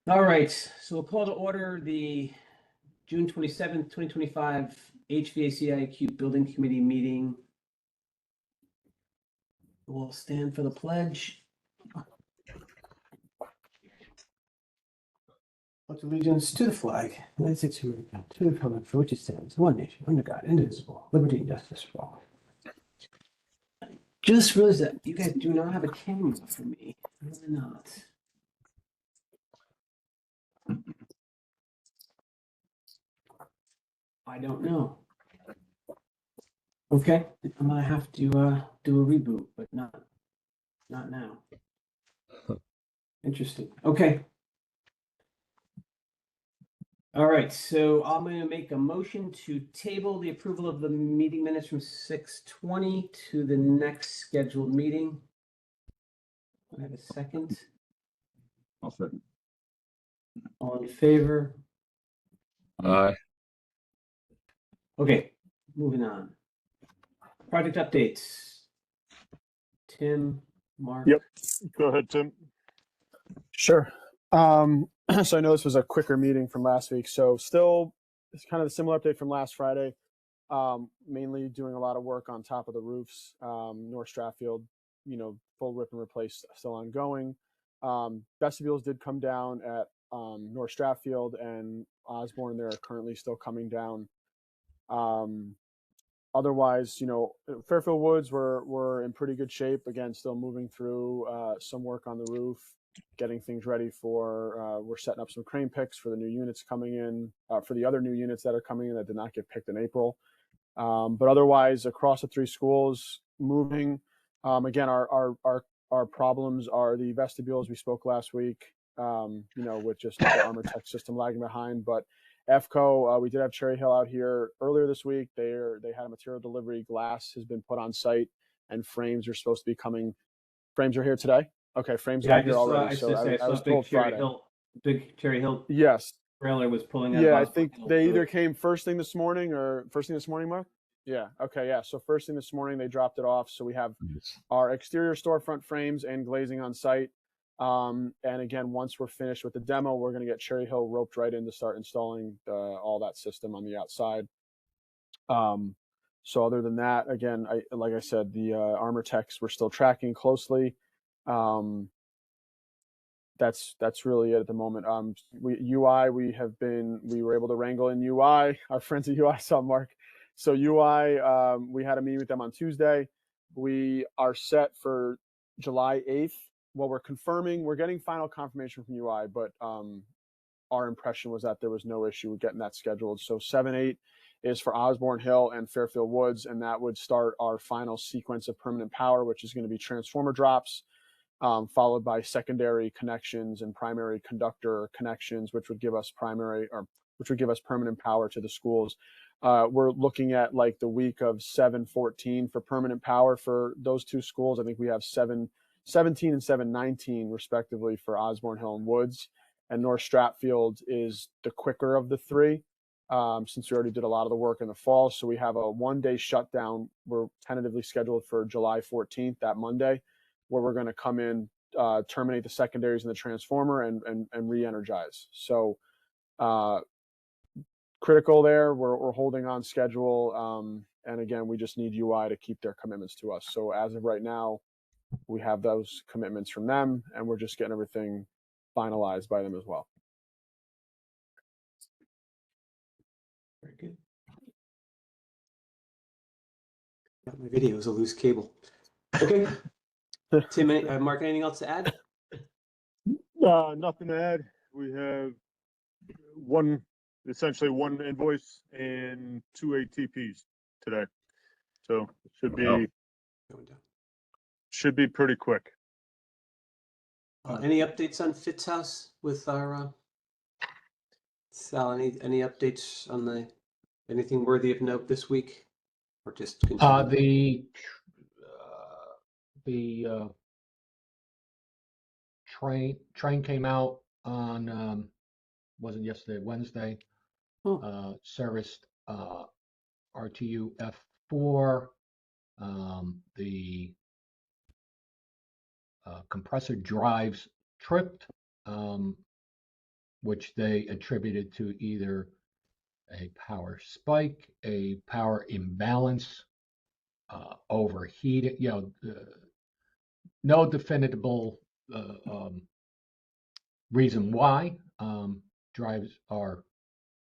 All right, so we'll call to order the June 27th, 2025 HVAC IAQ Building Committee meeting. We'll stand for the pledge. Pledge allegiance to the flag, United States of America, to the republic for which it stands, one nation, under God, indivisible, liberty and justice for all. Just realized that you guys do not have a camera for me. Why not? I don't know. Okay, I'm gonna have to do a reboot, but not now. Interesting. Okay. All right, so I'm going to make a motion to table the approval of the meeting minutes from 6:20 to the next scheduled meeting. I have a second. I'll second. All in favor? Aye. Okay, moving on. Project updates. Tim, Mark. Yep. Go ahead, Tim. Sure. So I know this was a quicker meeting from last week. So still, it's kind of a similar update from last Friday. Mainly doing a lot of work on top of the roofs. North Stratfield, full rip and replace still ongoing. Vestibules did come down at North Stratfield and Osborne. They're currently still coming down. Otherwise, Fairfield Woods were in pretty good shape. Again, still moving through some work on the roof, getting things ready for, we're setting up some crane picks for the new units coming in, for the other new units that are coming in that did not get picked in April. But otherwise, across the three schools, moving. Again, our problems are the vestibules. We spoke last week, with just the Armor Tech system lagging behind. But EFCO, we did have Cherry Hill out here earlier this week. They had a material delivery. Glass has been put on site, and frames are supposed to be coming. Frames are here today. Okay, frames Yeah, are here already. I was told Friday. Big Cherry Hill. Yes. Trailer was pulling out. Yeah, I think they either came first thing this morning, Mark. Yeah. Okay. Yeah. So first thing this morning, they dropped it off. So we have our exterior storefront frames and glazing on site. And again, once we're finished with the demo, we're going to get Cherry Hill roped right in to start installing all that system on the outside. So other than that, again, like I said, the Armor Techs we're still tracking closely. That's really it at the moment. We were able to wrangle in UI. Our friends at UI saw Mark. So UI, we had a meeting with them on Tuesday. We are set for July 8th. Well, we're getting final confirmation from UI, but our impression was that there was no issue with getting that scheduled. So 7-8 is for Osborne Hill and Fairfield Woods, and that would start our final sequence of permanent power, which is going to be transformer drops, followed by secondary connections and primary conductor connections, which would give us permanent power to the schools. We're looking at like the week of 7/14 for permanent power for those two schools. I think we have 7/17 and 7/19 respectively for Osborne Hill and Woods, and North Stratfield is the quicker of the three, since we already did a lot of the work in the fall. So we have a 1-day shutdown. We're tentatively scheduled for July 14th, that Monday, where we're going to come in, terminate the secondaries in the transformer and re-energize. So critical there. We're holding on schedule. And again, we just need UI to keep their commitments to us. So as of right now, we have those commitments from them, and we're just getting everything finalized by them as well. Very good. Got my video is a loose cable. Okay. Tim, Mark, anything else to add? Nothing to add. We have essentially one invoice and 2 ATPs today. So it should be pretty quick. Any updates on Fitz House with our Sal? Any updates on anything worthy of note this week, or just continue? The train came out on wasn't yesterday, Wednesday. Serviced RTU F4. The compressor drives tripped. which they attributed to either a power spike, a power imbalance, overheated, no definable reason why. Drives are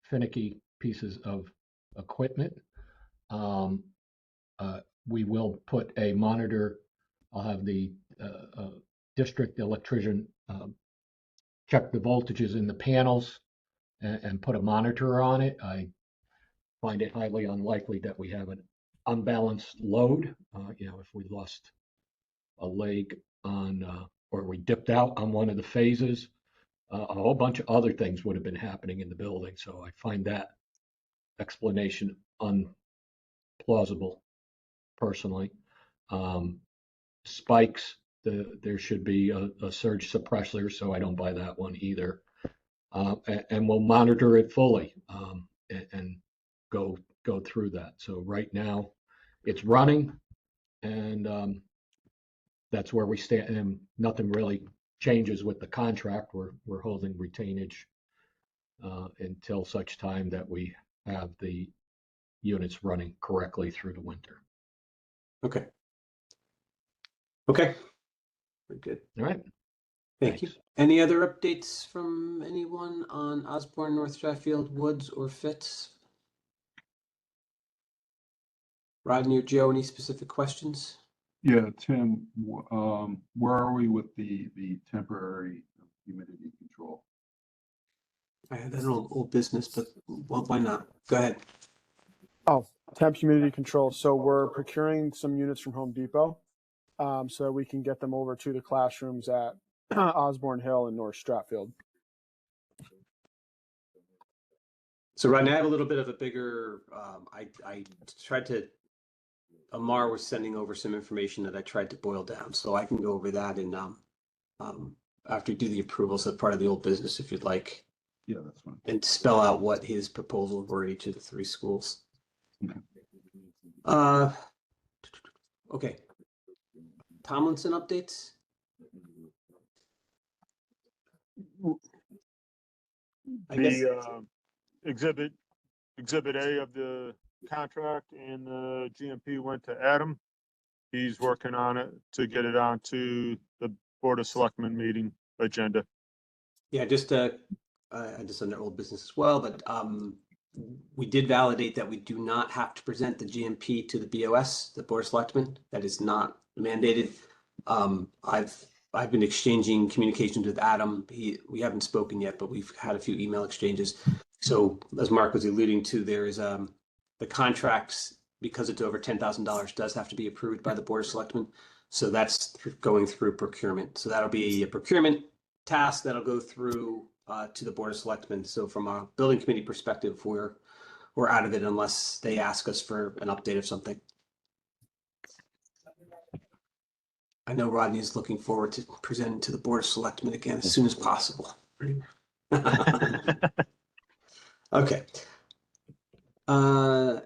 finicky pieces of equipment. We will put a monitor. I'll have the district electrician check the voltages in the panels and put a monitor on it. I find it highly unlikely that we have an unbalanced load. If we lost a leg on, or we dipped out on one of the phases, a whole bunch of other things would have been happening in the building. So I find that explanation unplausible, personally. Spikes, there should be a surge suppressor, so I don't buy that one either. And we'll monitor it fully and go through that. So right now it's running, and that's where we stand. And nothing really changes with the contract. We're holding retainage until such time that we have the units running correctly through the winter. Okay. Okay. Very good. All right. Thank you. Any other updates from anyone on Osborne, North Stratfield, Woods, or Fitz? Rodney or Joe, any specific questions? Yeah, Tim, where are we with the temporary humidity control? I had that old business, but well, why not? Go ahead. Oh, temp humidity control. So we're procuring some units from Home Depot, so that we can get them over to the classrooms at Osborne Hill and North Stratfield. So Rodney, I have a little bit of a bigger, I tried to, Amar was sending over some information that I tried to boil down, so I can go over that and after you do the approvals, that's part of the old business if you'd like. Yeah, that's fine. And spell out what his proposals were each of the three schools. Okay. Okay. Tomlinson updates? I guess The exhibit A of the contract and the GMP went to Adam. He's working on it to get it onto the Board of Selectmen meeting agenda. yeah, just under old business as well, but we did validate that we do not have to present the GMP to the BOS, the Board of Selectmen. That is not mandated. I've been exchanging communications with Adam. We haven't spoken yet, but we've had a few email exchanges. So as Mark was alluding to, there is the contracts, because it's over $10,000, does have to be approved by the Board of Selectmen. So that's going through procurement. So that'll be a procurement task that'll go through to the Board of Selectmen. So from a building committee perspective, we're out of it unless they ask us for an update of something. I know Rodney is looking forward to presenting to the Board of Selectmen again as soon as possible. Okay.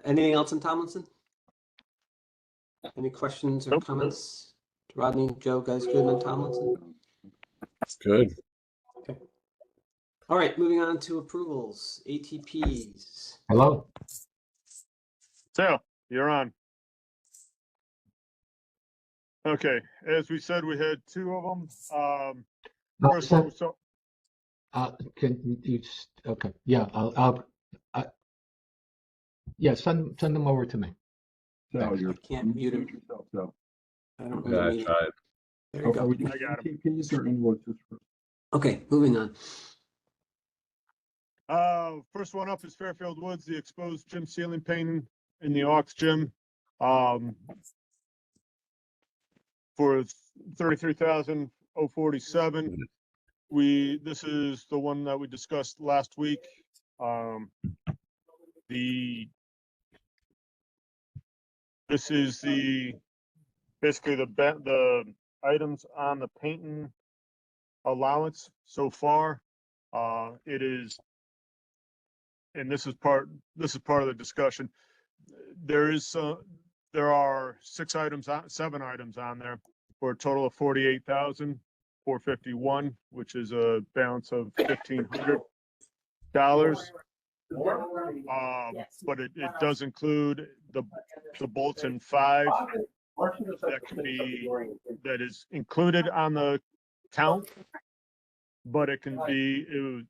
Anything else in Tomlinson? Any questions or Nope. comments? Rodney, Joe, guys good on Tomlinson? Good. Okay. All right, moving on to approvals, ATPs. Hello. So you're on. Okay, as we said, we had two of them. First one was Can you? Okay. Yeah. Yeah. Send them over to me. So I can't mute him. yourself, so. I don't Yeah, I really. tried. There you Are we go. doing I got 'em. ATPs or invoices first? Okay, moving on. First one up is Fairfield Woods, the exposed gym ceiling painting in the Ox gym. For $33,047. This is the one that we discussed last week. This is basically the items on the painting allowance so far. It is, and this is part of the discussion. There are 7 items on there for a total of $48,451, which is a balance of $1,500. But it does include the Bolton 5 that is included on the count, but it can be,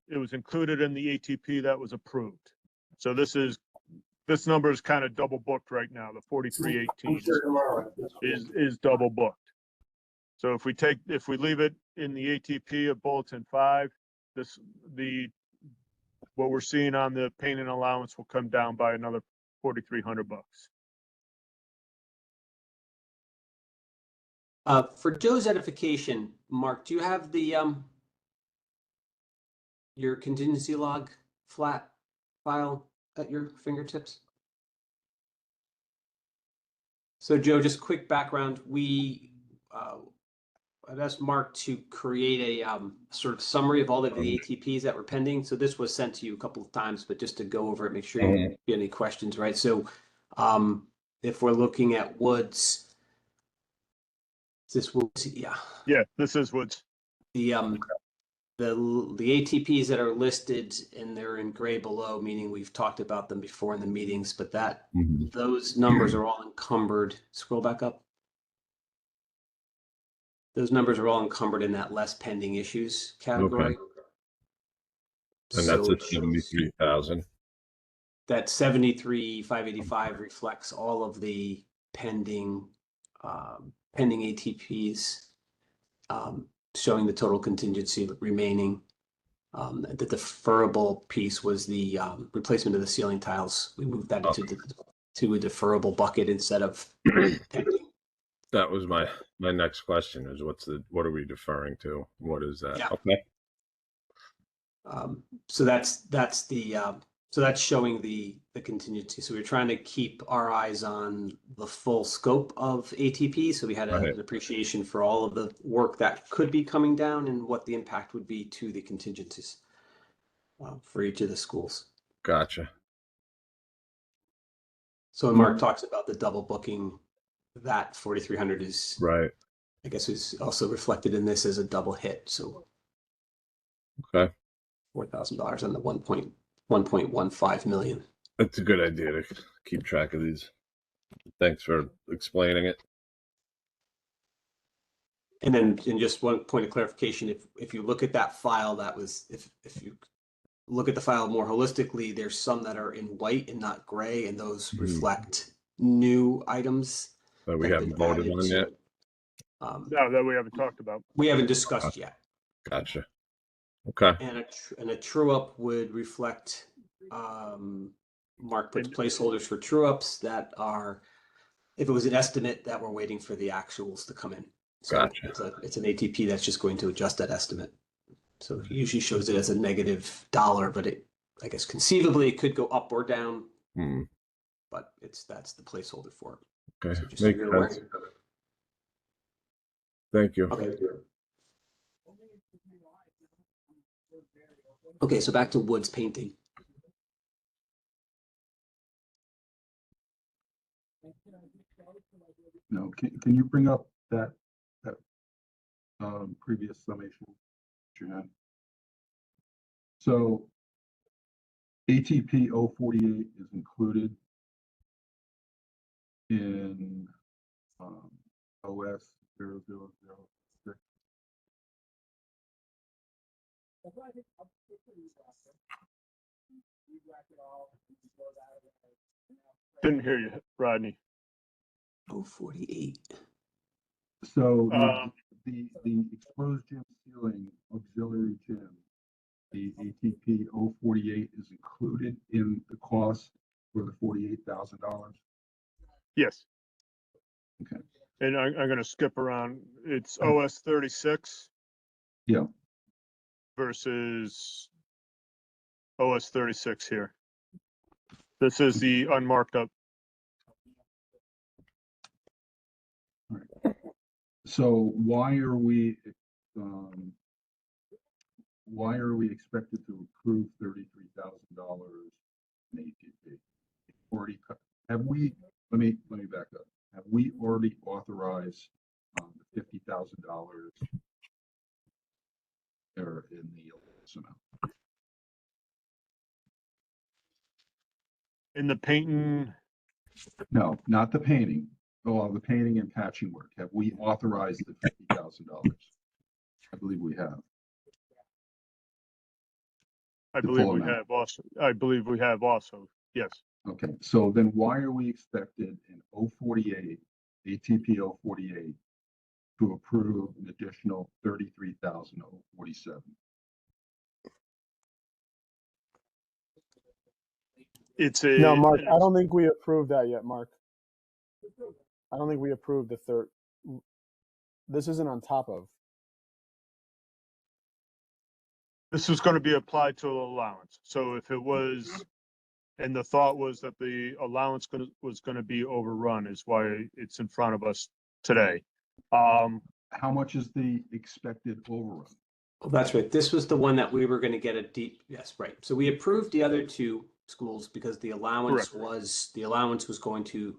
it was included in the ATP that was approved. So this number is kind of double booked right now. The 4318 is double booked. So if we leave it in the ATP of Bolton 5, what we're seeing on the painting allowance will come down by another $4,300. For Joe's edification, Mark, do you have the your contingency log flat file at your fingertips? So Joe, just quick background. I'd asked Mark to create a sort of summary of all of the ATPs that were pending. So this was sent to you a couple of times, but just to go over it, make sure you don't get any questions, right? So if we're looking at Woods, is this Woods? Yeah. Yeah, this is Woods. The ATPs that are listed and they're in gray below, meaning we've talked about them before in the meetings, but those numbers are all encumbered. Scroll back up. Those numbers are all encumbered in that less pending issues category. Okay. And that's at 73,000. That 73,585 reflects all of the pending ATPs, showing the total contingency remaining. The deferrable piece was the replacement of the ceiling tiles. We moved that to a deferrable bucket instead of pending. That was my next question is what are we deferring to? What is that? Yeah. Okay. So that's showing the contingency. So we're trying to keep our eyes on the full scope of ATP. So we had an appreciation for all of the work that could be coming down and what the impact would be to the contingencies for each of the schools. Gotcha. So when Mark talks about the double booking, that 4,300 is right. I guess is also reflected in this as a double hit. So okay, $4,000 on the 1.15 million. That's a good idea to keep track of these. Thanks for explaining it. And then, in just one point of clarification, if you look at that file, if you look at the file more holistically, there's some that are in white and not gray, and those reflect new items that we haven't voted on yet. No, that we haven't talked about. We haven't discussed yet. Gotcha. Okay. And a true up would reflect. Mark puts placeholders for true ups that are, if it was an estimate, that we're waiting for the actuals to come in. So gotcha. It's an ATP that's just going to adjust that estimate. So it usually shows it as a $- but I guess conceivably it could go up or down. But that's the placeholder for it. Okay. So just Makes so you're sense. aware. Thank you. Okay, so back to Woods painting. No, can you bring up that previous summation that you had? So ATP 048 is included in OS 0006. Didn't hear you, Rodney. 048. So the exposed gym ceiling auxiliary gym, the ATP 048 is included in the cost for the $48,000. Yes. Okay. And I'm going to skip around. It's OS 36. Yeah. Versus OS 36 here. This is the unmarked up. All right. So why are we expected to approve $33,000 in ATP? Already have we? Let me back up. Have we already authorized the $50,000 or in the amount? In the painting, No, not the painting. Oh, the painting and patching work. Have we authorized the $50,000? I believe we have. I The believe full we amount. have also, I believe we have also, yes. Okay, so then why are we expected in 048, ATP 048, to approve an additional 33,047? It's a. No, Mark, I don't think we approved that yet, Mark. I don't think we approved the third. This isn't on top of. This was going to be applied to allowance. So if it was, and the thought was that the allowance was going to be overrun is why it's in front of us today. How much is the expected overrun? Oh, that's right. This was the one that we were going to get a deep, yes, right. So we approved the other two schools because the allowance was going to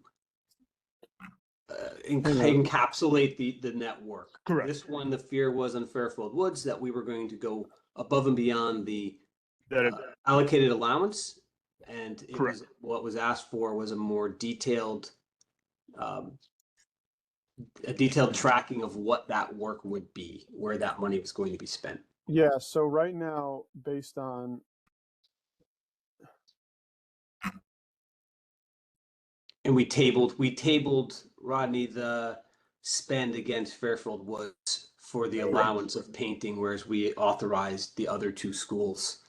encapsulate the network. Correct. This one, the fear was on Fairfield Woods that we were going to go above and beyond the allocated allowance, and it Correct. was what was asked for was a more detailed tracking of what that work would be, where that money was going to be spent. Yeah. So right now, based on. And we tabled, Rodney, the spend against Fairfield Woods for the allowance of painting, whereas we authorized the other two schools.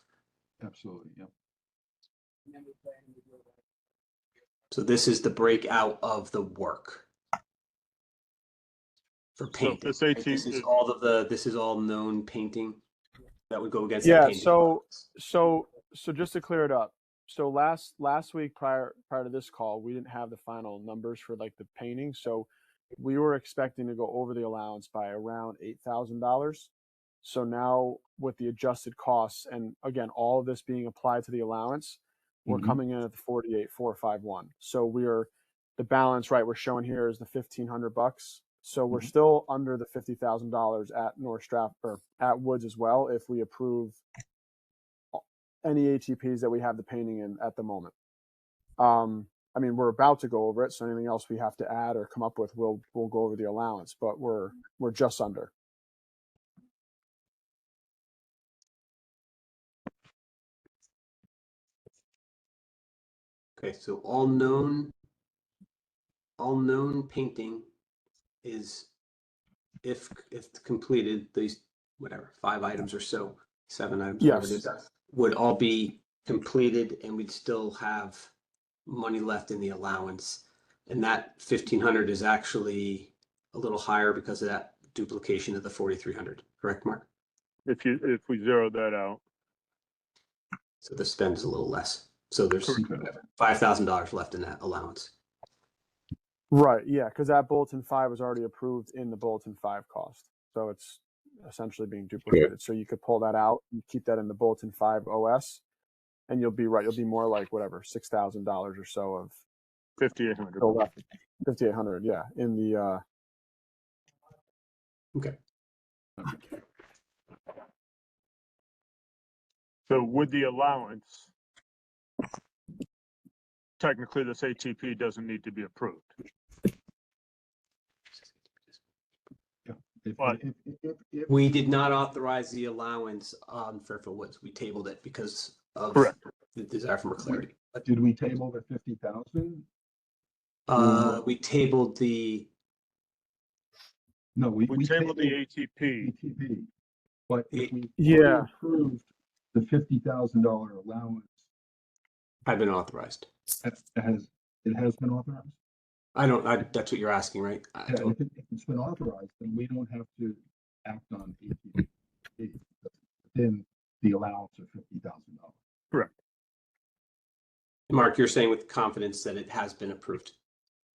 Absolutely, yep. So this is the breakout of the work for painting. this right? AT This is all known painting that would go against. Yeah. That painting So just to clear it up. So last week prior to this call, we didn't have the final numbers for like the painting. So we were expecting to go over the allowance by around $8,000. So now with the adjusted costs, and again, all of this being applied to the allowance, we're coming in at the 48,451. So the balance, right, we're showing here is the $1,500. So we're still under the $50,000 at North Stratford or at Woods as well if we approve any ATPs that we have the painting in at the moment. I mean, we're about to go over it, so anything else we have to add or come up with, we'll go over the allowance, but we're just under. Okay, so all known painting is, if completed, these whatever 5 items or so, 7 items, whatever it is, would all be completed, and we'd still have money left in the allowance. And that 1,500 is actually a little higher because of that duplication of the 4,300. Correct, Mark? if we zero that out. So the spend is a little less. So there's Correct. $5,000 left in that allowance. Right. Yeah, because that Bulletin 5 was already approved in the Bulletin 5 cost, so it's essentially being duplicated. So you could pull that out and keep that in the Bulletin 5 OS, and you'll be right. You'll be more like whatever $6,000 or so of 5,800. 5,800. Yeah, in the. Okay. So with the allowance, technically this ATP doesn't need to be approved. If We did not authorize the allowance on Fairfield Woods. We tabled it because of Correct. the desire for more clarity. did we table the 50,000? We tabled the. No, we tabled the ATP. ATP. But if we Yeah. approved the $50,000 allowance, Had been authorized. it has been authorized? That's what you're asking, right? Yeah, if it's been authorized, then we don't have to act on ATP within the allowance of $50,000. Correct. Mark, you're saying with confidence that it has been approved.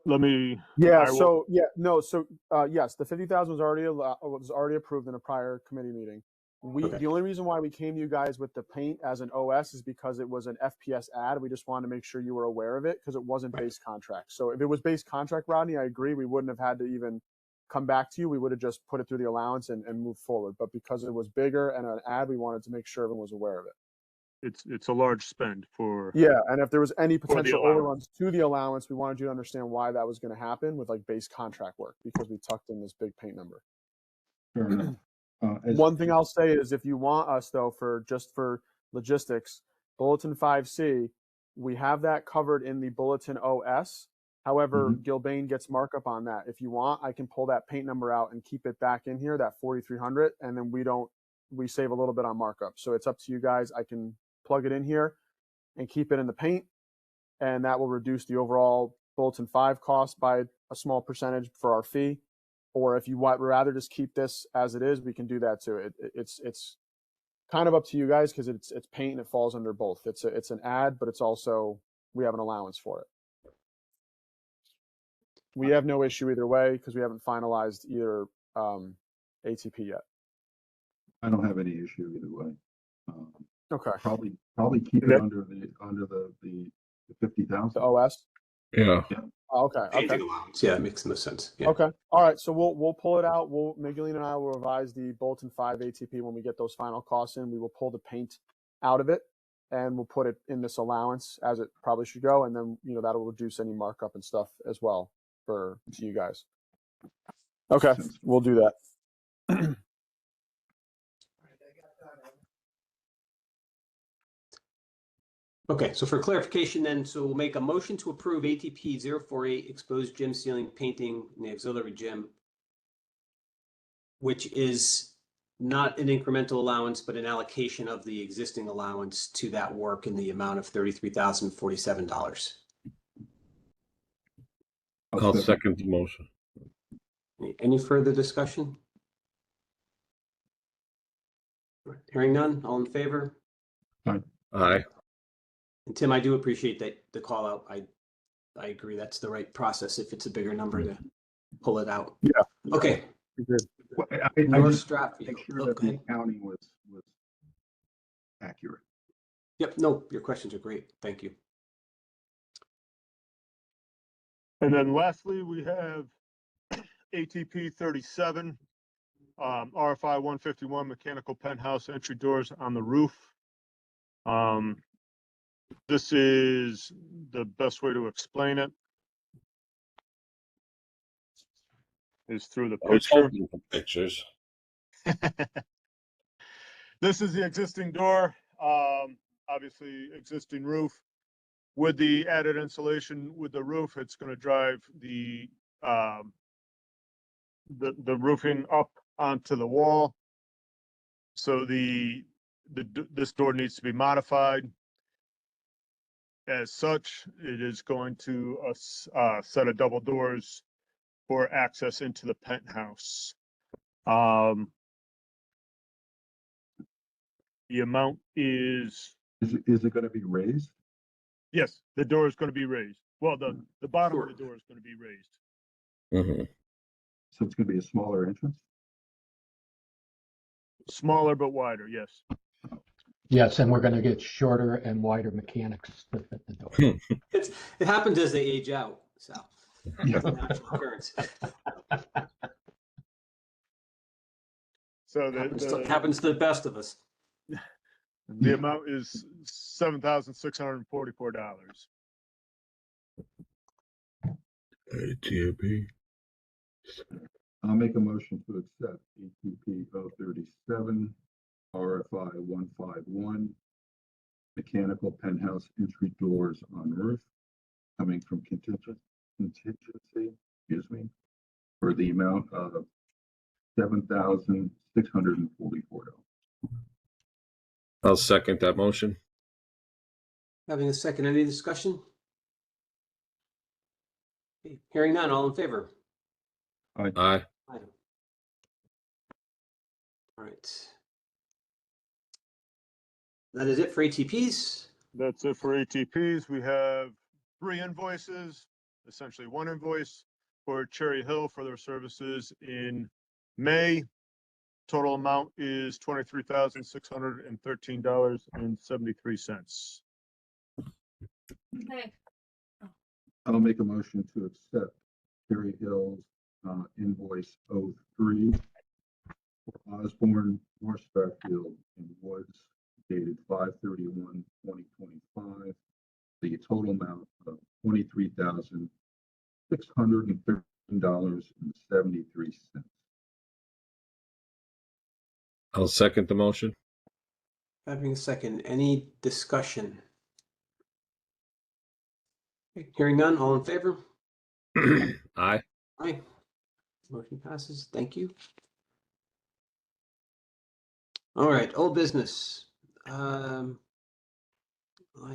Let me. Yeah. I will- So yeah, no. So yes, the 50,000 was already approved in a prior committee meeting. The only reason why we came to you guys with the paint as an OS is because it was an FPS ad. We just wanted to make sure you were aware of it because it wasn't base contract. So if it was base contract, Rodney, I agree. We wouldn't have had to even come back to you. We would have just put it through the allowance and moved forward. But because it was bigger and an ad, we wanted to make sure everyone was aware of it. it's a large spend for. Yeah, and if there was any the potential allowance. overruns to the allowance, we wanted you to understand why that was going to happen with like base contract work because we tucked in this big paint number. Fair enough. One thing I'll say is if you want us though for logistics, Bulletin 5C, we have that covered in the Bulletin OS. However, Gilbane gets markup on that. If you want, I can pull that paint number out and keep it back in here, that 4,300, and then we save a little bit on markup. So it's up to you guys. I can plug it in here and keep it in the paint, and that will reduce the overall Bulletin 5 cost by a small percentage for our fee. Or if you would rather just keep this as it is, we can do that too. It's kind of up to you guys because it's paint and it falls under both. It's an ad, but it's also we have an allowance for it. We have no issue either way because we haven't finalized either ATP yet. I don't have any issue either way. Okay. Probably keep it under the 50,000. The OS. Yeah. Oh, okay. Painting allowance. Yeah, it makes the most sense. Yeah. Okay. All right. So we'll pull it out. Miguelina and I will revise the Bulletin 5 ATP when we get those final costs in. We will pull the paint out of it and we'll put it in this allowance as it probably should go. And then, that'll reduce any markup and stuff as well to you guys. Okay. We'll do that. Okay, so for clarification then, so we'll make a motion to approve ATP 048 exposed gym ceiling painting in the auxiliary gym, which is not an incremental allowance, but an allocation of the existing allowance to that work in the amount of $33,047. I'll second the motion. Any further discussion? Hearing none, all in favor? Aye. And Tim, I do appreciate that the call out. I agree that's the right process if it's a bigger number to pull it out. Yeah. Okay. Well, I North just Stratfield. make sure that the accounting was accurate. Yep. No, your questions are great. Thank you. And then lastly, we have ATP 37, RFI 151 mechanical penthouse entry doors on the roof. This is the best way to explain it is through the I was picture. hoping for pictures. This is the existing door, obviously existing roof. With the added insulation with the roof, it's going to drive the roofing up onto the wall. So this door needs to be modified. As such, it is going to set of double doors for access into the penthouse. The amount is. Is it going to be raised? Yes, the door is going to be raised. Well, the bottom of the door is going to be raised. Mm-hmm. So it's going to be a smaller entrance? Smaller but wider, yes. Yes, and we're going to get shorter and wider mechanics to fit the door. It happens as they age out, Sal. Yeah. It's a natural occurrence. So happens to the best of us. the amount is $7,644. ATP. I'll make a motion to accept ATP 037, RFI 151, mechanical penthouse entry doors on roof, coming from contingency, for the amount of $7,644. I'll second that motion. Having a second, any discussion? Okay, hearing none, all in favor? Aye. Aye. All right. That is it for ATPs. That's it for ATPs. We have 3 invoices, essentially 1 invoice for Cherry Hill for their services in May. Total amount is $23,613.73. I'll make a motion to accept Cherry Hill's invoice 03 for Osborne, North Stratfield, and Woods dated 5/31/2025, the total amount of $23,613.73. I'll second the motion. Having a second, any discussion? Hearing none, all in favor? Aye. Aye. Motion passes. Thank you. All right, old business. I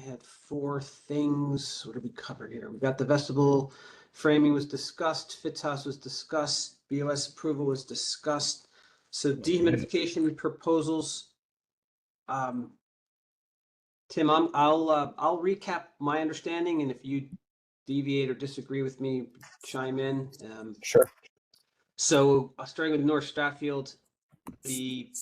had 4 things. What did we cover here? We got the vestibule framing was discussed, Fitzhouse was discussed, BOS approval was discussed. So dehumidification proposals. Tim, I'll recap my understanding, and if you deviate or disagree with me, chime in. Sure. So starting with North Stratfield, the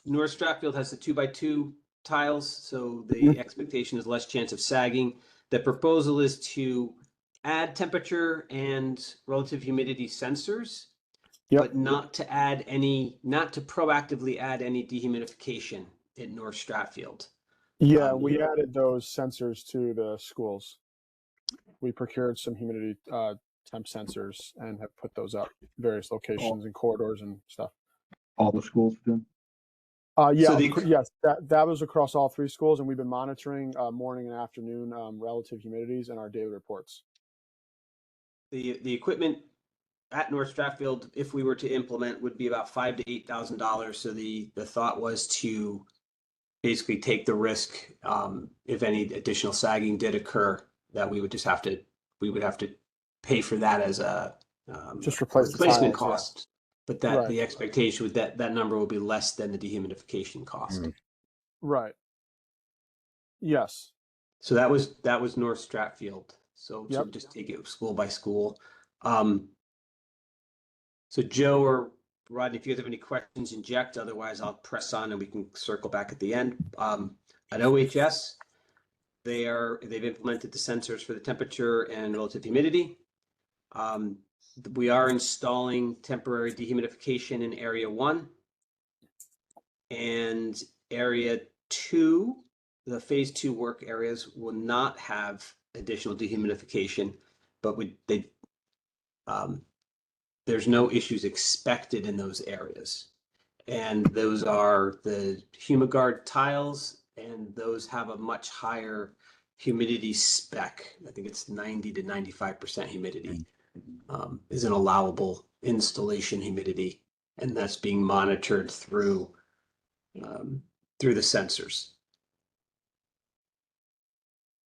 North Stratfield has the 2x2 tiles, so the expectation is less chance of sagging. The proposal is to add temperature and relative humidity sensors, but not to proactively add any dehumidification in North Stratfield. Yeah, we added those sensors to the schools. We procured some humidity temp sensors and have put those up various locations and corridors and stuff. All the schools, Jim? Yeah, So yes, that was across all 3 schools, and we've been monitoring morning and afternoon relative humidities in our daily reports. The equipment at North Stratfield, if we were to implement, would be about $5,000 to $8,000. So the thought was to basically take the risk if any additional sagging did occur, that we would have to pay for that as a Just replace the replacement tiles, cost. yeah. But that Right. the expectation was that number will be less than the dehumidification cost. Right. Yes. So that was North Stratfield. So Yep. just take it school by school. So Joe or Rodney, if you guys have any questions, inject. Otherwise, I'll press on and we can circle back at the end. At OHS, they've implemented the sensors for the temperature and relative humidity. We are installing temporary dehumidification in area 1 and area 2. The phase 2 work areas will not have additional dehumidification, but there's no issues expected in those areas. And those are the Humiguard tiles, and those have a much higher humidity spec. I think it's 90 to 95% humidity is an allowable installation humidity, and that's being monitored through the sensors.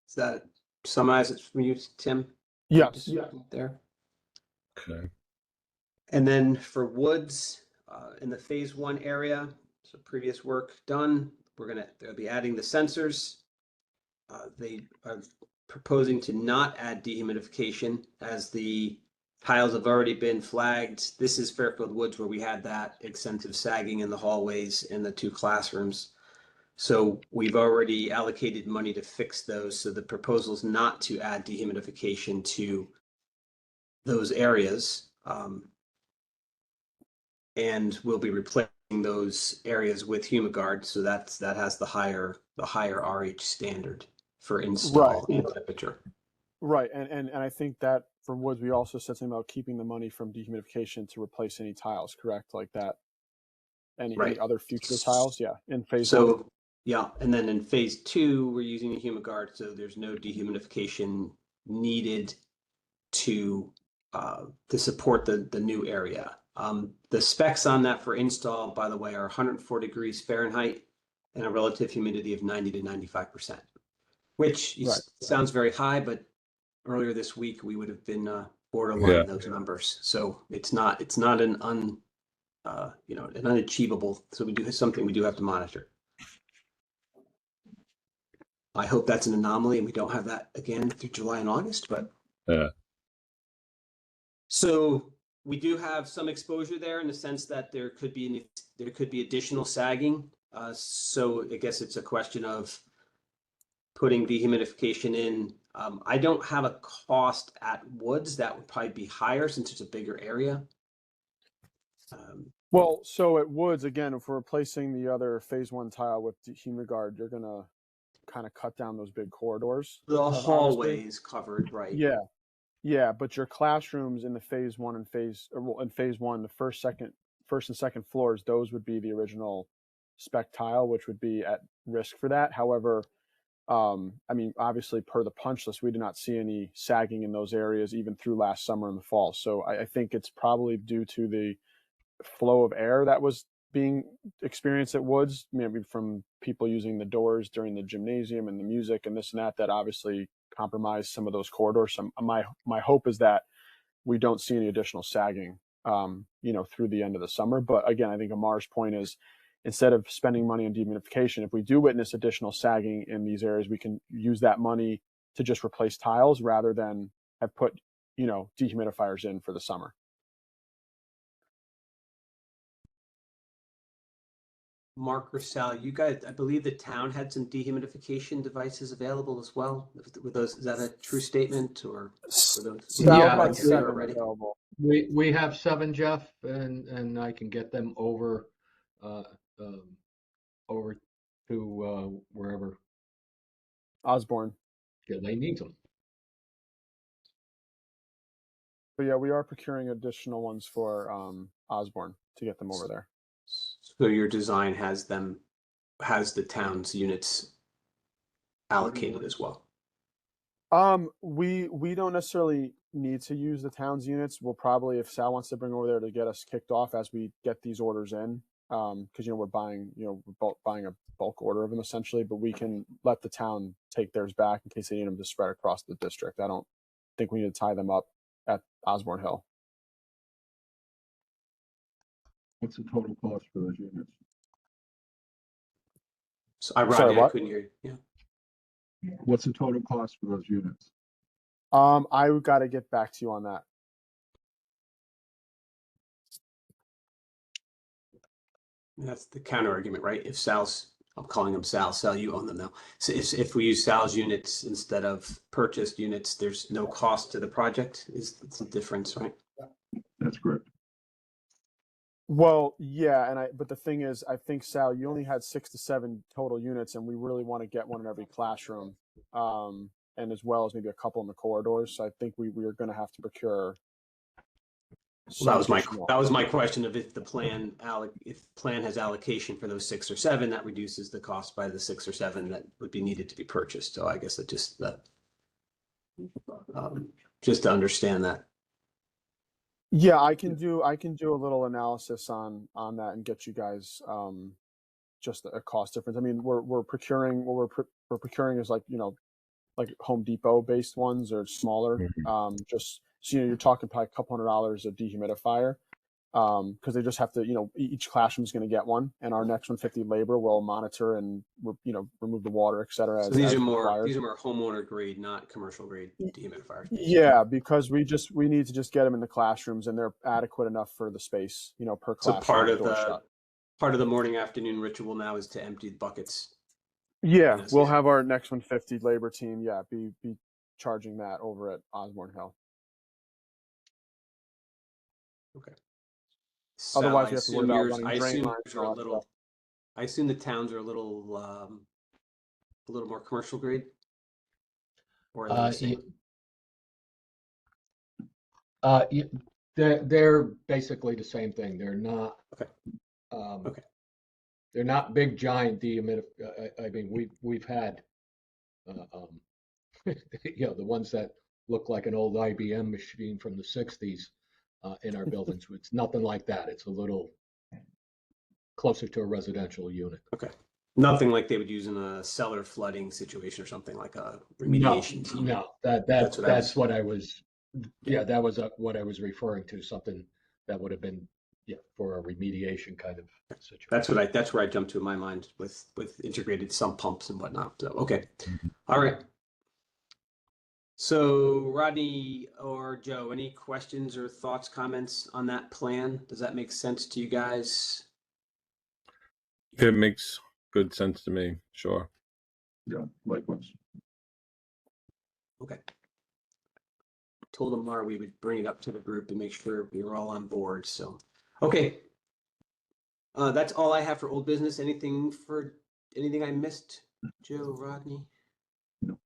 Does that summarize it for you, Tim? Yes. There. Okay. And then for woods in the phase 1 area, so previous work done, they'll be adding the sensors. They are proposing to not add dehumidification as the tiles have already been flagged. This is Fairfield Woods where we had that extensive sagging in the hallways in the 2 classrooms. So we've already allocated money to fix those. So the proposal is not to add dehumidification to those areas. And we'll be replacing those areas with Humiguard. So that has the higher RH standard for install and temperature. Right, and I think that for woods, we also said something about keeping the money from dehumidification to replace any tiles, correct? Like that, any other future tiles, yeah, in phase 1. Yeah, and then in phase 2, we're using the Humiguard, so there's no dehumidification needed to support the new area. The specs on that for install, by the way, are 104 degrees Fahrenheit and a relative humidity of 90 to 95%, which sounds very high, but earlier this week we would have been borderline those numbers. So it's not an unachievable. So we do have to monitor. I hope that's an anomaly and we don't have that again through July and August, but so we do have some exposure there in the sense that there could be additional sagging. So I guess it's a question of putting dehumidification in. I don't have a cost at Woods that would probably be higher since it's a bigger area. Well, so at Woods, again, if we're replacing the other phase one tile with the Humidguard, you're gonna kind of cut down those big corridors. The obviously. hallway is covered, right? Yeah, yeah, but your classrooms in the phase one and in phase one, the first and second floors, those would be the original spec tile, which would be at risk for that. However, I mean, obviously, per the punch list, we did not see any sagging in those areas even through last summer and the fall. So I think it's probably due to the flow of air that was being experienced at Woods, maybe from people using the doors during the gymnasium and the music and this and that, that obviously compromised some of those corridors. So my hope is that we don't see any additional sagging, through the end of the summer. But again, I think Amar's point is, instead of spending money on dehumidification, if we do witness additional sagging in these areas, we can use that money to just replace tiles rather than have put, dehumidifiers in for the summer. Mark or Sal, you guys, I believe the town had some dehumidification devices available as well. Were those, is that a true statement, or were those? Sal Yeah, had it's 7 already? available. We have 7, Jeff, and I can get them over, over to wherever Osborne. they need them. But yeah, we are procuring additional ones for Osborne to get them over there. So your design has the town's units allocated as well. We don't necessarily need to use the town's units. We'll probably, if Sal wants to bring over there to get us kicked off as we get these orders in, because we're buying, buying a bulk order of them essentially. But we can let the town take theirs back in case they need them to spread across the district. I don't think we need to tie them up at Osborne Hill. What's the total cost for those units? So Sorry, I what? couldn't hear you. Yeah. What's the total cost for those units? I got to get back to you on that. That's the counter argument, right? If I'm calling him Sal, you own them now. So if we use Sal's units instead of purchased units, there's no cost to the project. It's the difference, right? That's correct. Well, yeah, but the thing is, I think, Sal, you only had 6 to 7 total units, and we really want to get one in every classroom, and as well as maybe a couple in the corridors. So I think we are going to have to procure. Well, that was my question of if the plan has allocation for those 6 or 7, that reduces the cost by the 6 or 7 that would be needed to be purchased. So I guess just to understand that. Yeah, I can do a little analysis on that and get you guys just a cost difference. I mean, we're procuring what we're procuring is like Home Depot based ones or smaller. Just so you're talking probably a couple $100 a dehumidifier, because they just have to, each classroom is going to get one, and our next 150 labor will monitor and remove the water, et cetera. So these are more homeowner grade, not commercial grade dehumidifiers. Yeah, because we need to just get them in the classrooms, and they're adequate enough for the space, per classroom. So part of the morning afternoon ritual now is to empty the buckets. Yeah, we'll have our next 150 labor team. Yeah, be charging that over at Osborne Hill. Okay. Otherwise, we have to worry about running drain lines. I assume the towns are a little more commercial grade. Or are they the same? They're basically the same thing. They're not. Okay. Okay. They're not big giant dehumidifiers. I mean, we've had, the ones that look like an old IBM machine from the '60s in our buildings. It's nothing like that. It's a little closer to a residential unit. Okay. Nothing like they would use in a cellar flooding situation or something like a remediation team. No, that's what I was. Yeah, that was what I was referring to. Something that would have been, for a remediation kind of situation. That's where I jumped to in my mind with integrated sump pumps and whatnot. So okay, all right. So Rodney or Joe, any questions or thoughts, comments on that plan? Does that make sense to you guys? It makes good sense to me. Sure. Yeah, likewise. Okay. Told Amar we would bring it up to the group and make sure we were all on board. So, okay. That's all I have for old business. Anything I missed, Joe, Rodney? No.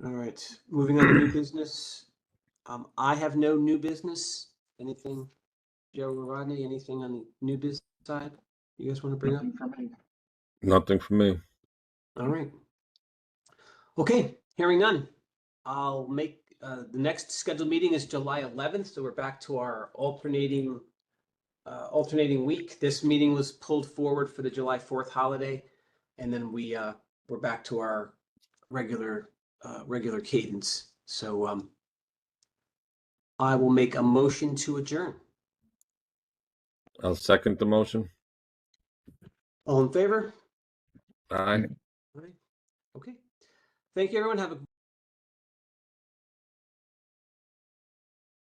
All right, moving on to new business. I have no new business. Anything, Joe or Rodney, anything on the new business side you guys want to bring up? Nothing from me. Nothing for me. All right. Okay, hearing none. I'll make, the next scheduled meeting is July 11th, so we're back to our alternating week. This meeting was pulled forward for the July 4th holiday, and then we're back to our regular cadence. So I will make a motion to adjourn. I'll second the motion. All in favor? Aye. All right. Okay. Thank you, everyone. Have a